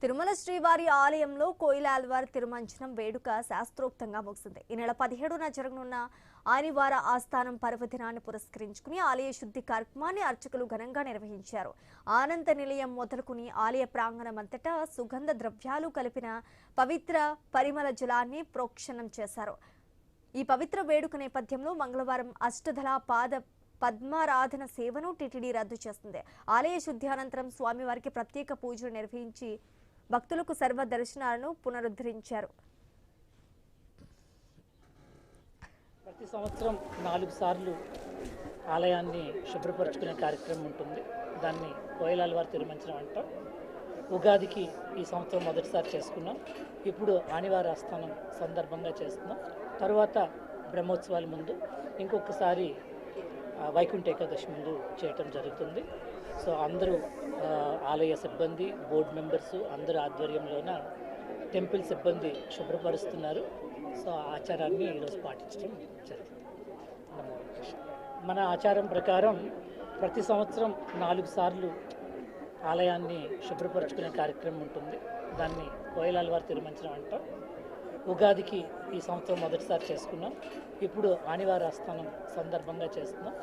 తిరుమల శ్రీవారి ఆలయంలో కోయిలాల్వార్ తిరుమంచనం వేడుక శాస్త్రోక్తంగా ముగిసింది. ఈ నెల 17న జరగనున్న ఆదివార ఆస్థానం పర్వదినాన్ని పురస్కరించుకుని ఆలయ శుద్ధి కార్యక్రమాన్ని అర్చకులు ఘనంగా నిర్వహించారు. ఆనంద నిలయం మొదలుకుని ఆలయ ప్రాంగణం అంతటా సుగంధ ద్రవ్యాలు కలిపిన పవిత్ర పరిమళ జలాన్ని ప్రోక్షణం చేశారు. ఈ పవిత్ర వేడుక నేపథ్యంలో మంగళవారం అష్టదళ పద్మారాధన సేవను టీటీడీ రద్దు చేస్తుంది. ఆలయ శుద్ధి అనంతరం స్వామివారికి ప్రత్యేక పూజలు నిర్వహించి భక్తులకు సర్వ దర్శనాలను పునరుద్ధరించారు. ప్రతి సంవత్సరం 4 సార్లు ఆలయాన్ని శుభ్రపరచుకునే కార్యక్రమం ఉంటుంది. దాన్ని కోయిలాల్వార్ తిరుమంచనం అంటాం. ఉగాదికి ఈ సంవత్సరం మొదటిసారి చేసుకున్నాం. ఇప్పుడు ఆదివార ఆస్థానం సందర్భంగా చేస్తున్నాం. తర్వాత బ్రహ్మోత్సవాల ముందు ఇంకొకసారి వైకుంఠ ఏకాదశి ముందు చేయటం జరుగుతుంది. సో అందరూ ఆలయ సిబ్బంది, బోర్డు మెంబర్సు అందరూ ఆధ్వర్యంలోన టెంపుల్ సిబ్బంది శుభ్రపరుస్తున్నారు. సో ఆ ఆచారాన్ని ఈరోజు పాటించడం జరుగుతుంది. మన ఆచారం ప్రకారం ప్రతి సంవత్సరం 4 సార్లు ఆలయాన్ని శుభ్రపరచుకునే కార్యక్రమం ఉంటుంది. దాన్ని కోయిలాల్వార్ తిరుమంచనం అంటాం. ఉగాదికి ఈ సంవత్సరం మొదటిసారి చేసుకున్నాం. ఇప్పుడు ఆదివార ఆస్థానం సందర్భంగా చేస్తున్నాం.